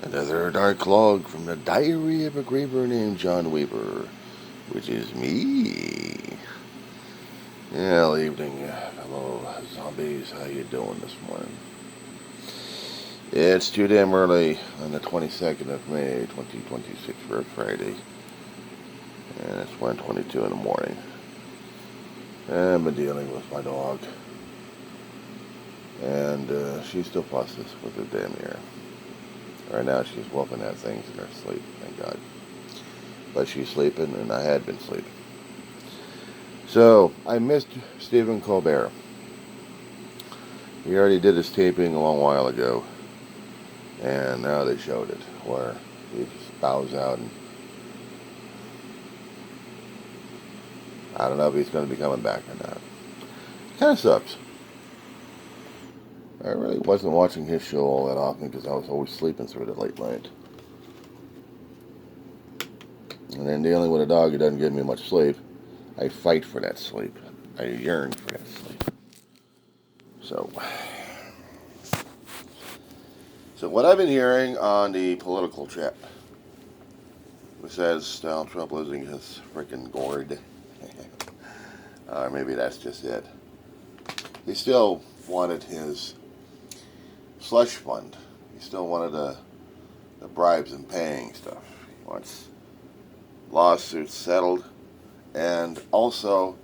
Another dark log from the diary of a graver named John Weaver, which is me. Yeah, evening, hello zombies. How you doing this morning? It's too damn early on the 22nd of May, 2026, for Friday, and it's 1:22 in the morning. I've been dealing with my dog, and she still fusses with her damn ear. Right now, she's whooping at things in her sleep. Thank God. But she's sleeping, and I had been sleeping. So, I missed Stephen Colbert. He already did his taping a long while ago, and now they showed it, where he just bows out, and I don't know if he's going to be coming back or not. Kind of sucks. I really wasn't watching his show all that often because I was always sleeping through the late night. And then dealing with a dog who doesn't give me much sleep, I fight for that sleep. I yearn for that sleep. So, what I've been hearing on the political chat, it says Donald Trump losing his freaking gourd. Or maybe that's just it. He still wanted his slush fund. He still wanted the bribes and paying stuff. He wants lawsuits settled, and also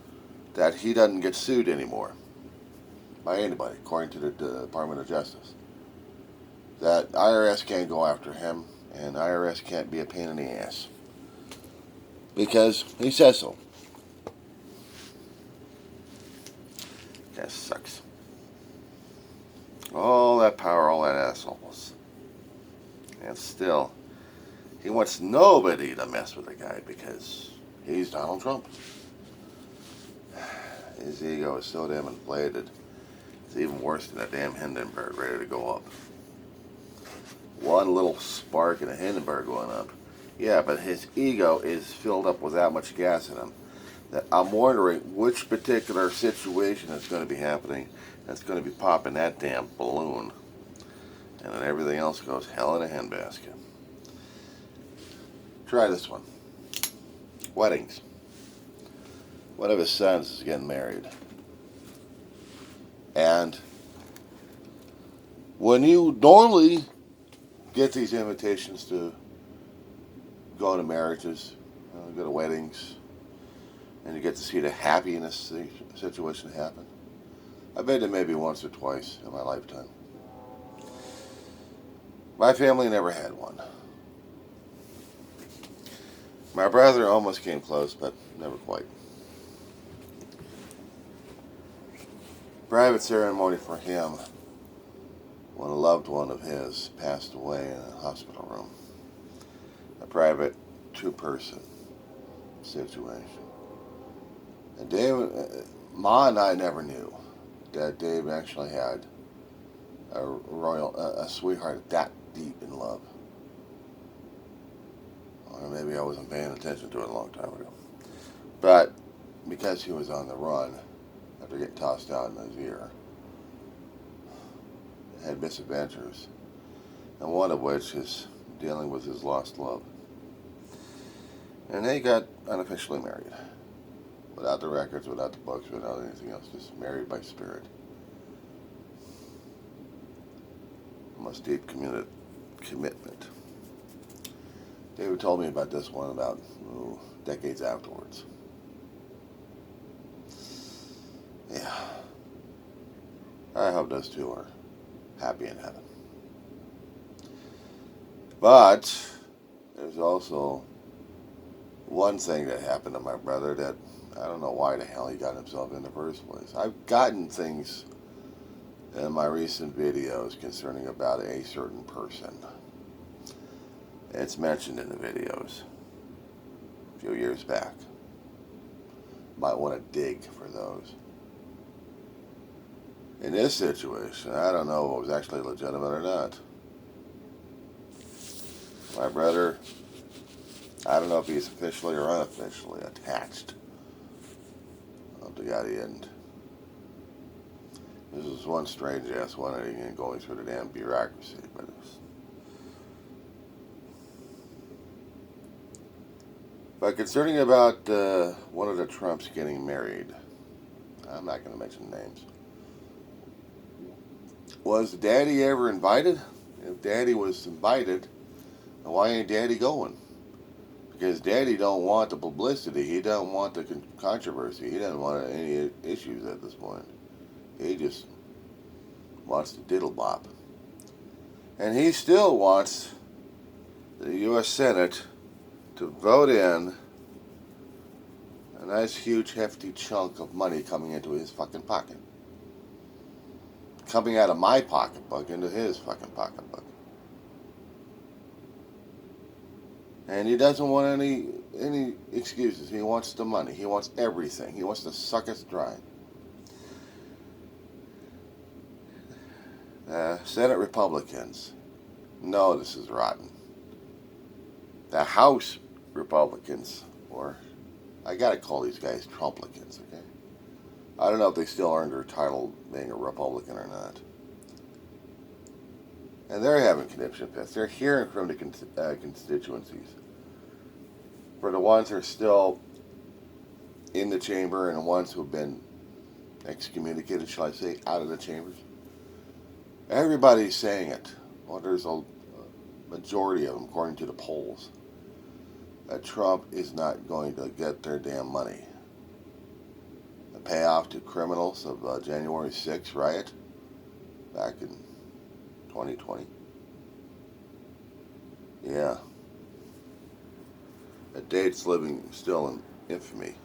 that he doesn't get sued anymore by anybody, according to the Department of Justice. That IRS can't go after him, and IRS can't be a pain in the ass. Because he says so. That sucks. All that power, all that assholes. And still, he wants nobody to mess with the guy because he's Donald Trump. His ego is so damn inflated. It's even worse than a damn Hindenburg ready to go up. One little spark in a Hindenburg going up. Yeah, but his ego is filled up with that much gas in him that I'm wondering which particular situation is going to be happening that's going to be popping that damn balloon. And then everything else goes hell in a handbasket. Try this one. Weddings. One of his sons is getting married. And when you normally get these invitations to go to marriages, go to weddings, and you get to see the happiness situation happen, I've been to maybe once or twice in my lifetime. My family never had one. My brother almost came close, but never quite. Private ceremony for him when a loved one of his passed away in a hospital room. A private two-person situation. And Dave, Ma and I never knew that Dave actually had a sweetheart that deep in love. Or maybe I wasn't paying attention to it a long time ago. But because he was on the run after getting tossed out in his ear, had misadventures, and one of which is dealing with his lost love. And they got unofficially married. Without the records, without the books, without anything else, just married by spirit. Most deep commitment. David told me about this one about decades afterwards. Yeah. I hope those two are happy in heaven. But there's also one thing that happened to my brother that I don't know why the hell he got himself in the first place. I've gotten things in my recent videos concerning about a certain person. It's mentioned in the videos a few years back. Might want to dig for those. In this situation, I don't know if it was actually legitimate or not. My brother, I don't know if he's officially or unofficially attached to the end. This is one strange ass one, and going through the damn bureaucracy, but But concerning about one of the Trumps getting married, I'm not going to mention names. Was Daddy ever invited? If Daddy was invited, then why ain't Daddy going? Because Daddy don't want the publicity. He don't want the controversy. He doesn't want any issues at this point. He just wants to diddle bop. And he still wants the U.S. Senate to vote in a nice, huge, hefty chunk of money coming into his fucking pocket. Coming out of my pocketbook into his fucking pocketbook. And he doesn't want any excuses. He wants the money. He wants everything. He wants to suck us dry. Senate Republicans know this is rotten. The House Republicans, or I gotta call these guys Trumplicans, okay? I don't know if they still earned their title being a Republican or not. And they're having conniption fits. They're hearing from the constituencies. For the ones who are still in the chamber and the ones who have been excommunicated, shall I say, out of the chambers. Everybody's saying it. Well, there's a majority of them, according to the polls, that Trump is not going to get their damn money. The payoff to criminals of January 6th riot back in 2020. Yeah. A date's living still in infamy,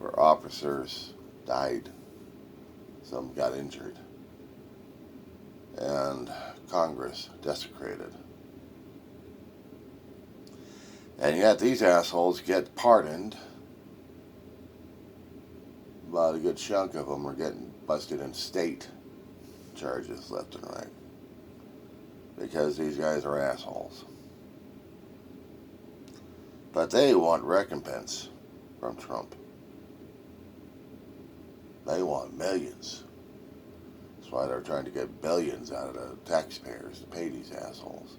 where officers died, some got injured, and Congress desecrated. And yet these assholes get pardoned, but a good chunk of them are getting busted in state charges left and right, because these guys are assholes. But they want recompense from Trump. They want millions. That's why they're trying to get billions out of the taxpayers to pay these assholes.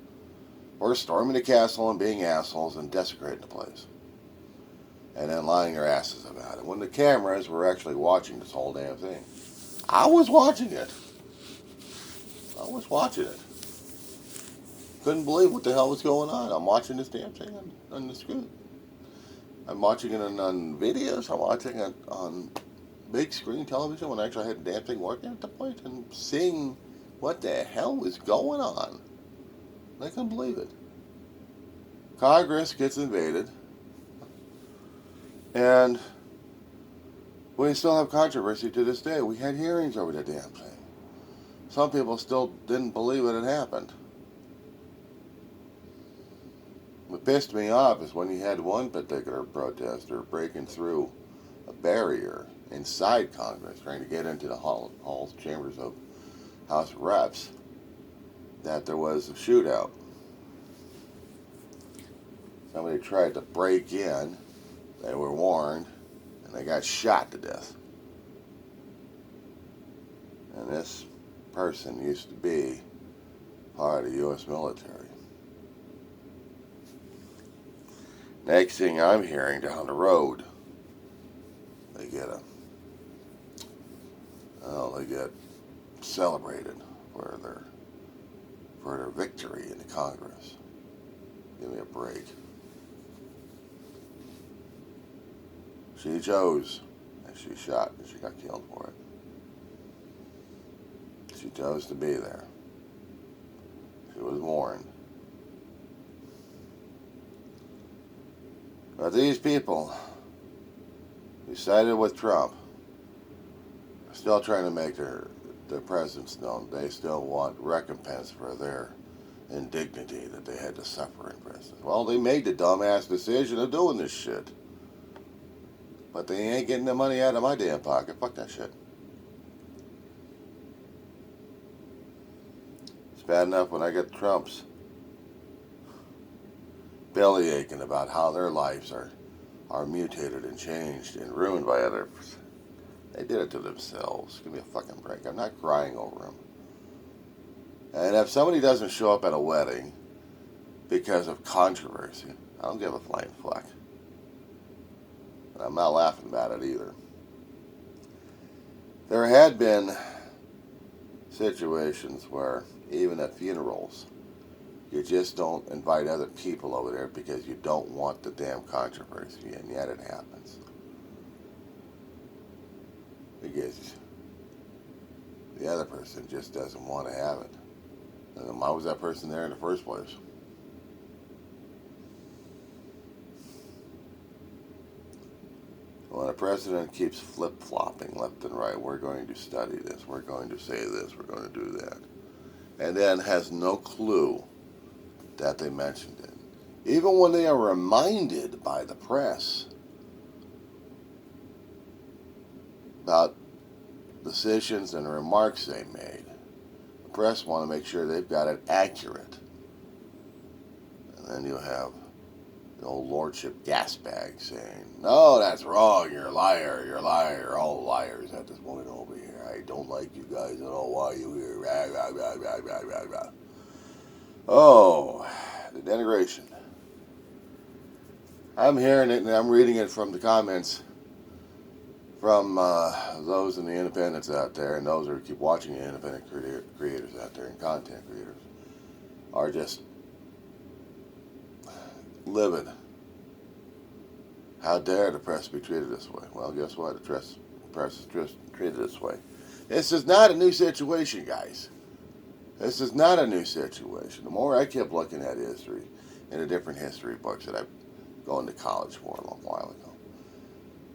Or storming the castle and being assholes and desecrating the place. And then lying their asses about it. When the cameras were actually watching this whole damn thing. I was watching it. Couldn't believe what the hell was going on. I'm watching this damn thing on the screen. I'm watching it on videos. I'm watching it on big screen television when I actually had the damn thing working at the point and seeing what the hell was going on. I couldn't believe it. Congress gets invaded, and we still have controversy to this day. We had hearings over the damn thing. Some people still didn't believe it had happened. What pissed me off is when you had one particular protester breaking through a barrier inside Congress, trying to get into the halls, chambers of House of Reps, that there was a shootout. Somebody tried to break in, they were warned, and they got shot to death. And this person used to be part of the U.S. military. Next thing I'm hearing down the road, they get celebrated for their victory in the Congress. Give me a break. She chose, and she shot, and she got killed for it. She chose to be there. She was warned. But these people who sided with Trump are still trying to make their presence known. They still want recompense for their indignity that they had to suffer in prison. Well, they made the dumbass decision of doing this shit. But they ain't getting the money out of my damn pocket. Fuck that shit. It's bad enough when I get Trump's belly aching about how their lives are mutated and changed and ruined by others. They did it to themselves. Give me a fucking break. I'm not crying over them. And if somebody doesn't show up at a wedding because of controversy, I don't give a flying fuck. And I'm not laughing about it either. There had been situations where, even at funerals, you just don't invite other people over there because you don't want the damn controversy, and yet it happens. Because the other person just doesn't want to have it. And then why was that person there in the first place? When a president keeps flip-flopping left and right, we're going to study this, we're going to say this, we're going to do that, and then has no clue that they mentioned it. Even when they are reminded by the press about decisions and remarks they made, the press want to make sure they've got it accurate. And then you have the old lordship gasbag saying, no, that's wrong, you're a liar, you're all liars at this point over here. I don't like you guys, I don't know why you're here. Rah, rah, rah, rah, rah, rah, rah. Oh, the denigration. I'm hearing it and I'm reading it from the comments from those in the independents out there, and those who keep watching the independent creators out there and content creators are just livid. How dare the press be treated this way? Well, guess what? The press is just treated this way. This is not a new situation, guys. This is not a new situation. The more I kept looking at history in the different history books that I've gone to college for a long while ago,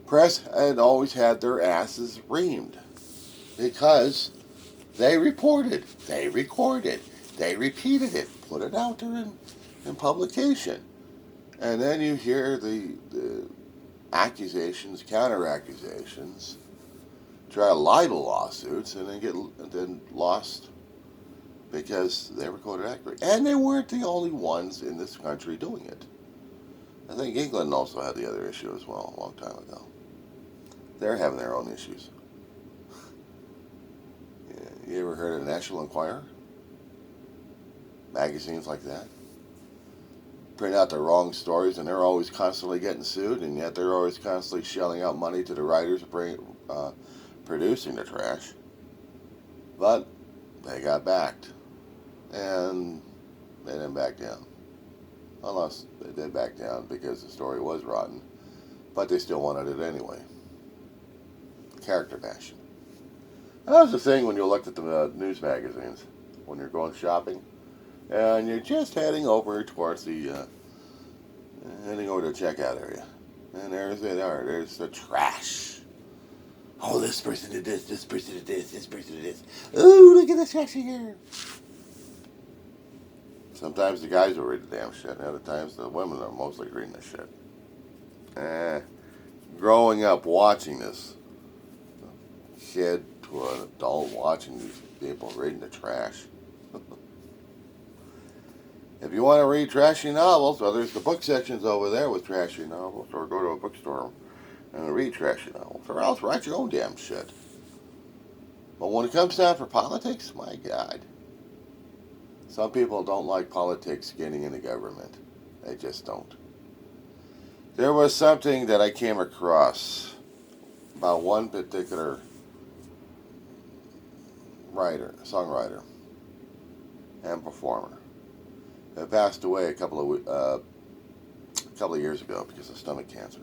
press had always had their asses reamed because they reported, they recorded, they repeated it, put it out there in publication. And then you hear the accusations, counter-accusations, try libel lawsuits, and then lost because they were quoted accurately. And they weren't the only ones in this country doing it. I think England also had the other issue as well a long time ago. They're having their own issues. Yeah, you ever heard of National Enquirer? Magazines like that? Print out the wrong stories, and they're always constantly getting sued, and yet they're always constantly shelling out money to the writers producing the trash. But they got backed, and they didn't back down. Unless they did back down because the story was rotten, but they still wanted it anyway. Character bashing. That was the thing when you looked at the news magazines when you're going shopping, and you're just heading over towards the checkout area, and there's the trash. Oh, this person did this person did this person did this. Ooh, look at the trash here. Sometimes the guys will read the damn shit, and other times the women are mostly reading the shit. Growing up watching this, kid to an adult watching these people reading the trash. If you want to read trashy novels, well, there's the book sections over there with trashy novels, or go to a bookstore and read trashy novels, or else write your own damn shit. But when it comes down for politics, my God. Some people don't like politics getting in the government. They just don't. There was something that I came across about one particular songwriter, and performer that passed away a couple of years ago because of stomach cancer.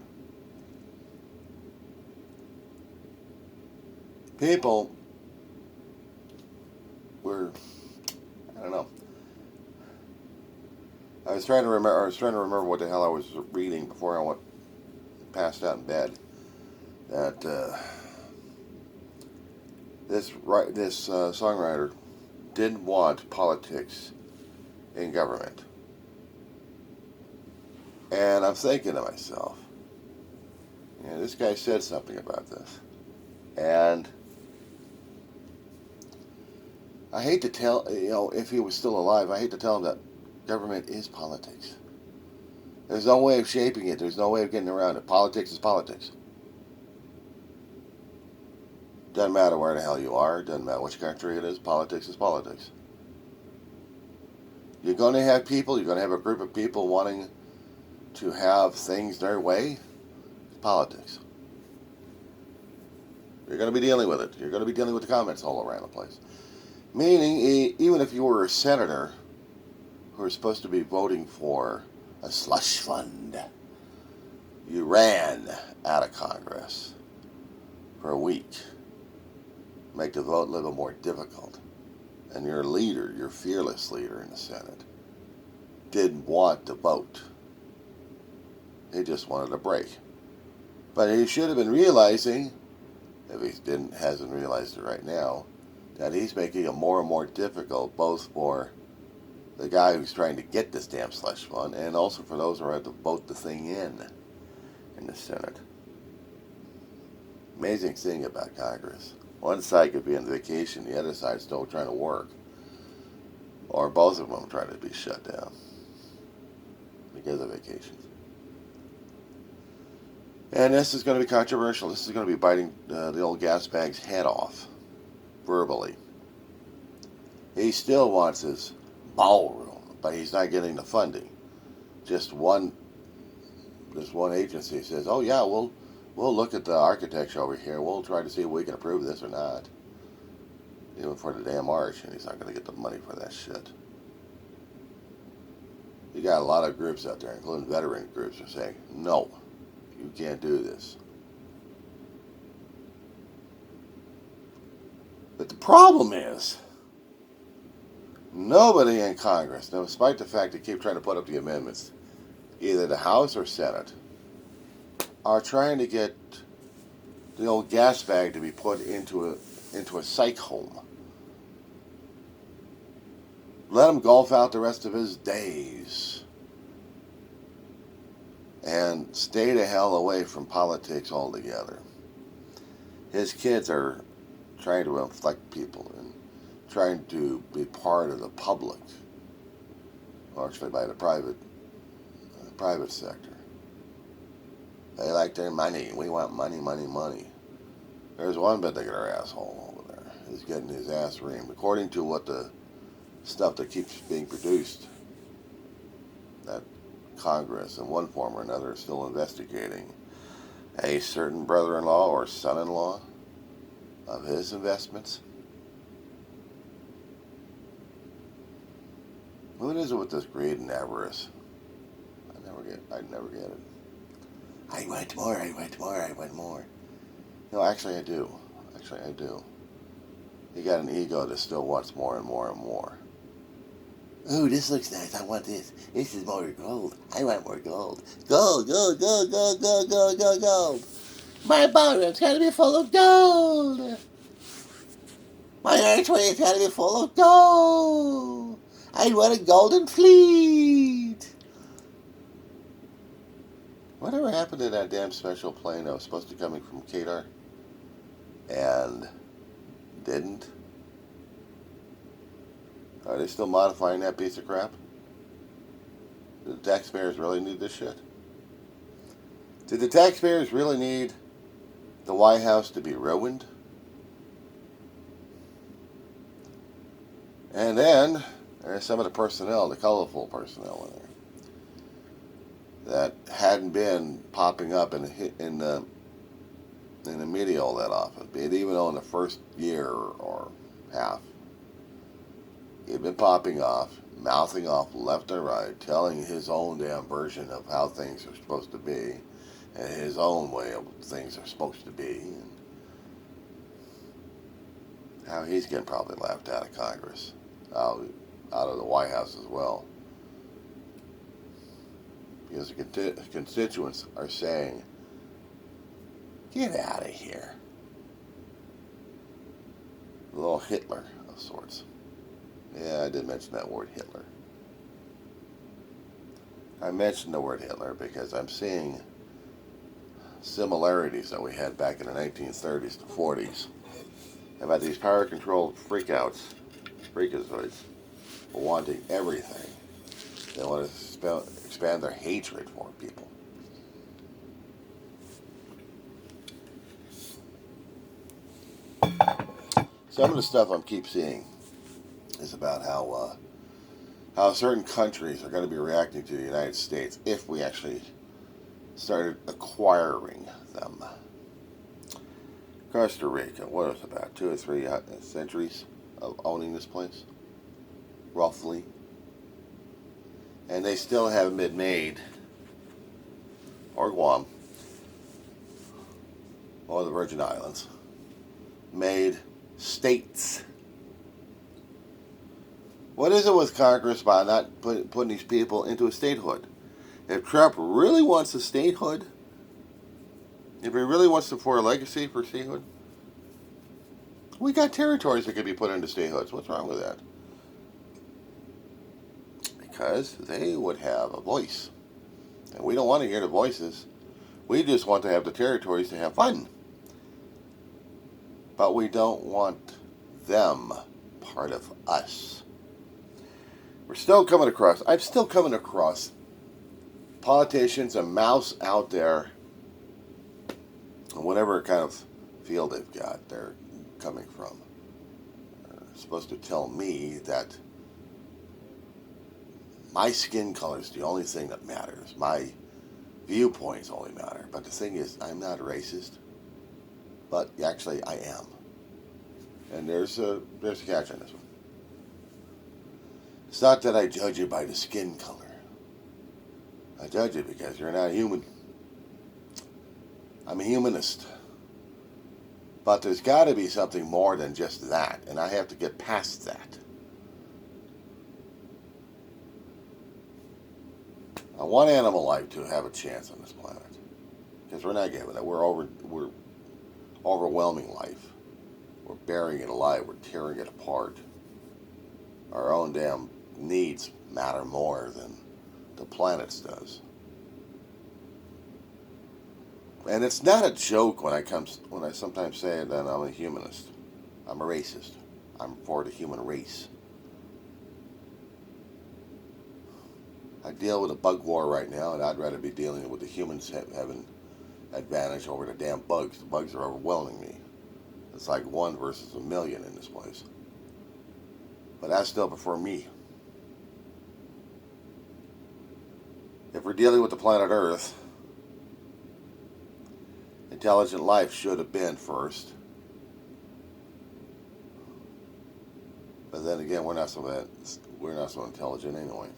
People were, I don't know. I was trying to remember what the hell I was reading before I passed out in bed. That this songwriter didn't want politics in government, and I'm thinking to myself, this guy said something about this, and I hate to tell, if he was still alive, I hate to tell him that government is politics. There's no way of shaping it. There's no way of getting around it. Politics is politics. Doesn't matter where the hell you are. Doesn't matter which country it is. Politics is politics. You're going to have people, you're going to have a group of people wanting to have things their way. politics. You're going to be dealing with it. You're going to be dealing with the comments all around the place. Meaning, even if you were a senator who was supposed to be voting for a slush fund, you ran out of Congress for a week. Make the vote a little more difficult. And your leader, your fearless leader in the Senate, didn't want to vote. He just wanted a break. But he should have been realizing, if he hasn't realized it right now, that he's making it more and more difficult both for the guy who's trying to get this damn slush fund and also for those who have to vote the thing in the Senate. Amazing thing about Congress. One side could be on vacation, the other side's still trying to work. Or both of them trying to be shut down because of vacations. And this is going to be controversial. This is going to be biting the old gas bag's head off, verbally. He still wants his ballroom, but he's not getting the funding. This one agency says, "Oh yeah, we'll look at the architecture over here. We'll try to see if we can approve this or not." Even for the damn arch, and he's not going to get the money for that shit. You got a lot of groups out there, including veteran groups, are saying, "No, you can't do this." But the problem is, nobody in Congress, despite the fact they keep trying to put up the amendments, either the House or Senate, are trying to get the old gas bag to be put into a psych home. Let him golf out the rest of his days. And stay the hell away from politics altogether. His kids are trying to inflect people and trying to be part of the public, largely by the private sector. They like their money. We want money, money, money. There's one particular asshole over there. He's getting his ass reamed. According to what the stuff that keeps being produced, that Congress, in one form or another, is still investigating a certain brother-in-law or son-in-law of his investments. What is it with this greed and avarice? I never get it. I want more, I want more, I want more. No, actually I do. You got an ego that still wants more and more and more. Ooh, this looks nice. I want this. This is more gold. I want more gold. Gold, gold, gold, gold, gold, gold, gold, gold. My ballroom's got to be full of gold. My archway's got to be full of gold. I want a golden fleet. Whatever happened to that damn special plane that was supposed to be coming from Qatar and didn't? Are they still modifying that piece of crap? Do the taxpayers really need this shit? Did the taxpayers really need the White House to be ruined? And then there's some of the personnel, the colorful personnel in there, that hadn't been popping up in the media all that often, even though in the first year or half. He'd been popping off, mouthing off left and right, telling his own damn version of how things are supposed to be, and his own way of things are supposed to be, and how he's getting probably laughed out of Congress, out of the White House as well. Because the constituents are saying, "Get out of here." A little Hitler of sorts. Yeah, I did mention that word, Hitler. I mentioned the word Hitler because I'm seeing similarities that we had back in the 1930s to 40s about these power-controlled freakazoids wanting everything. They want to expand their hatred for people. Some of the stuff I keep seeing is about how certain countries are going to be reacting to the United States if we actually started acquiring them. Costa Rica, what is it, about 2 or 3 centuries of owning this place, roughly. And they still haven't been made, or Guam, or the Virgin Islands, made states. What is it with Congress by not putting these people into a statehood? If Trump really wants a statehood, if he really wants to for a legacy for statehood, we got territories that could be put into statehoods. What's wrong with that? Because they would have a voice. And we don't want to hear the voices. We just want to have the territories to have fun. But we don't want them part of us. I'm still coming across politicians and mouths out there, whatever kind of field they've got, they're coming from. They're supposed to tell me that my skin color is the only thing that matters. My viewpoints only matter. But the thing is, I'm not a racist. But actually, I am. And there's a catch on this one. It's not that I judge you by the skin color. I judge you because you're not human. I'm a humanist. But there's got to be something more than just that. And I have to get past that. I want animal life to have a chance on this planet. Because we're not giving it. We're overwhelming life. We're burying it alive. We're tearing it apart. Our own damn needs matter more than the planet's does. And it's not a joke when I sometimes say that I'm a humanist. I'm a racist. I'm for the human race. I deal with a bug war right now, and I'd rather be dealing with the humans having advantage over the damn bugs. The bugs are overwhelming me. It's like 1 versus a million in this place. But I still prefer me. If we're dealing with the planet Earth, intelligent life should have been first. But then again, we're not so intelligent anyway.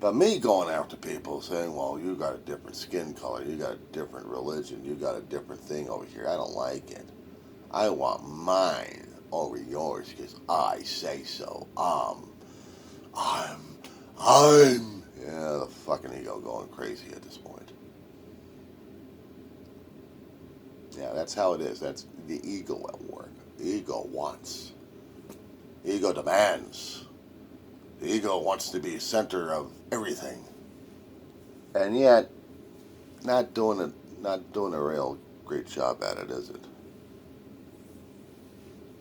But me going after people saying, well, you got a different skin color, you got a different religion, you got a different thing over here, I don't like it. I want mine over yours because I say so. Yeah, the fucking ego going crazy at this point. Yeah, that's how it is. That's the ego at work. The ego wants. The ego demands. The ego wants to be center of everything. And yet, not doing a real great job at it, is it?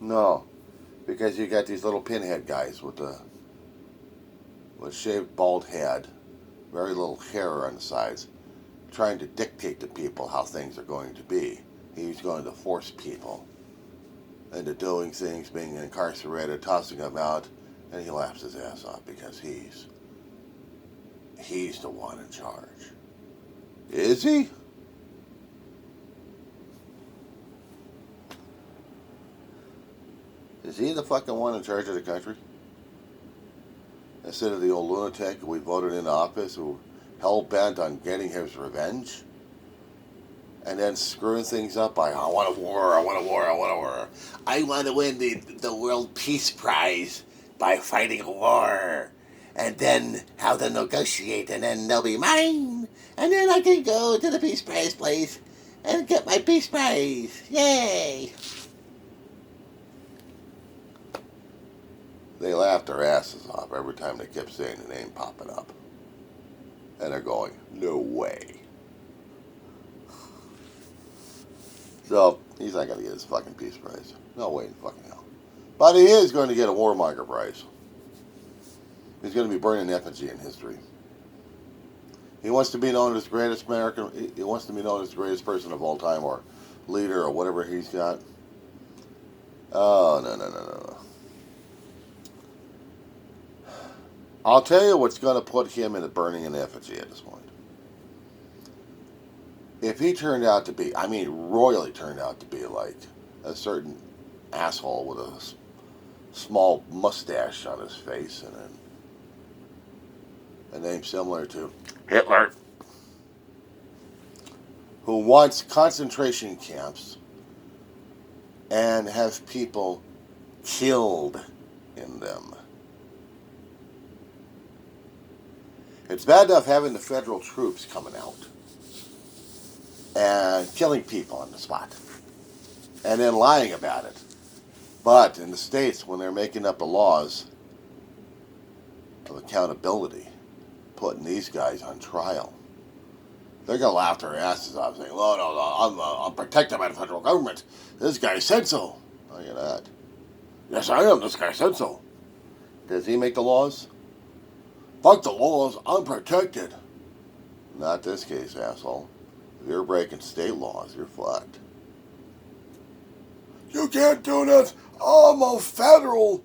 No. Because you got these little pinhead guys with shaved bald head, very little hair on the sides, trying to dictate to people how things are going to be. He's going to force people into doing things, being incarcerated, tossing them out, and he laughs his ass off because he's the one in charge. Is he? Is he the fucking one in charge of the country? Instead of the old lunatic who we voted into office who hell-bent on getting his revenge? And then screwing things up by, I want a war. I want to win the World Peace Prize by fighting a war. And then how to negotiate, and then they'll be mine. And then I can go to the Peace Prize place and get my Peace Prize. Yay! They laughed their asses off every time they kept saying the name popping up. And they're going, no way. So, he's not going to get his fucking Peace Prize. No way in fucking hell. But he is going to get a Warmonger Prize. He's going to be burning effigy in history. He wants to be known as the greatest American, he wants to be known as the greatest person of all time, or leader, or whatever he's got. Oh, no. I'll tell you what's going to put him in a burning in effigy at this point. if he turned out to be, I mean, royally turned out to be like a certain asshole with a small mustache on his face and a name similar to Hitler, who wants concentration camps and have people killed in them. It's bad enough having the federal troops coming out and killing people on the spot and then lying about it. But in the States, when they're making up the laws of accountability, putting these guys on trial, they're going to laugh their asses off saying, "Oh, no, I'm protected by the federal government. This guy said so." Look at that. Yes, I am. This guy said so. Does he make the laws? Fuck the laws. I'm protected. Not this case, asshole. If you're breaking state laws, you're fucked. You can't do this. I'm federal.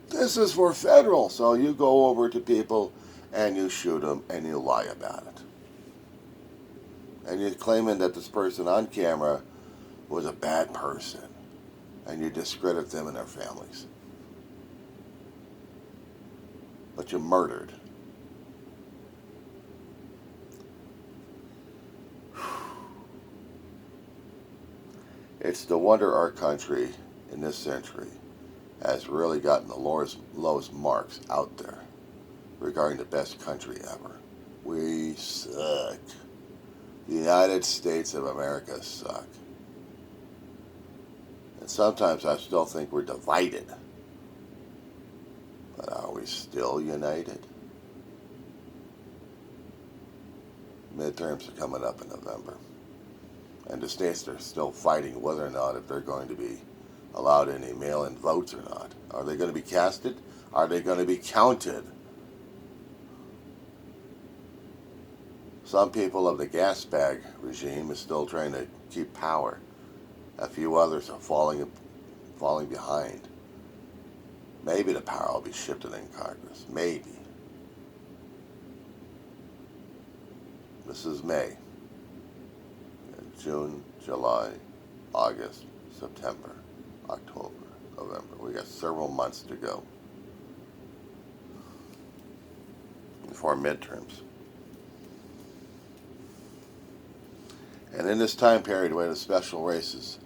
This is for federal. So you go over to people and you shoot them and you lie about it. And you're claiming that this person on camera was a bad person. And you discredit them and their families. But you murdered. It's the wonder our country in this century has really gotten the lowest marks out there regarding the best country ever. We suck. The United States of America suck. And sometimes I still think we're divided. But are we still united? Midterms are coming up in November. And the states are still fighting whether or not if they're going to be allowed any mail-in votes or not. Are they going to be casted? Are they going to be counted? Some people of the gas bag regime is still trying to keep power. A few others are falling behind. Maybe the power will be shifted in Congress. Maybe. This is May. June, July, August, September, October, November. We got several months to go before midterms. And in this time period, we had special races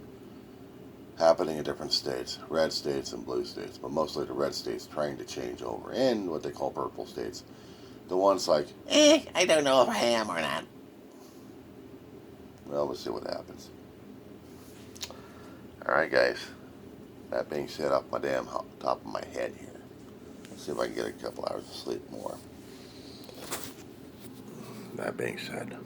happening in different states, red states and blue states, but mostly the red states trying to change over, and what they call purple states. The ones like, I don't know if I am or not. Well, we'll see what happens. Alright, guys. That being said, off my damn top of my head here. Let's see if I can get a couple hours of sleep more. That being said.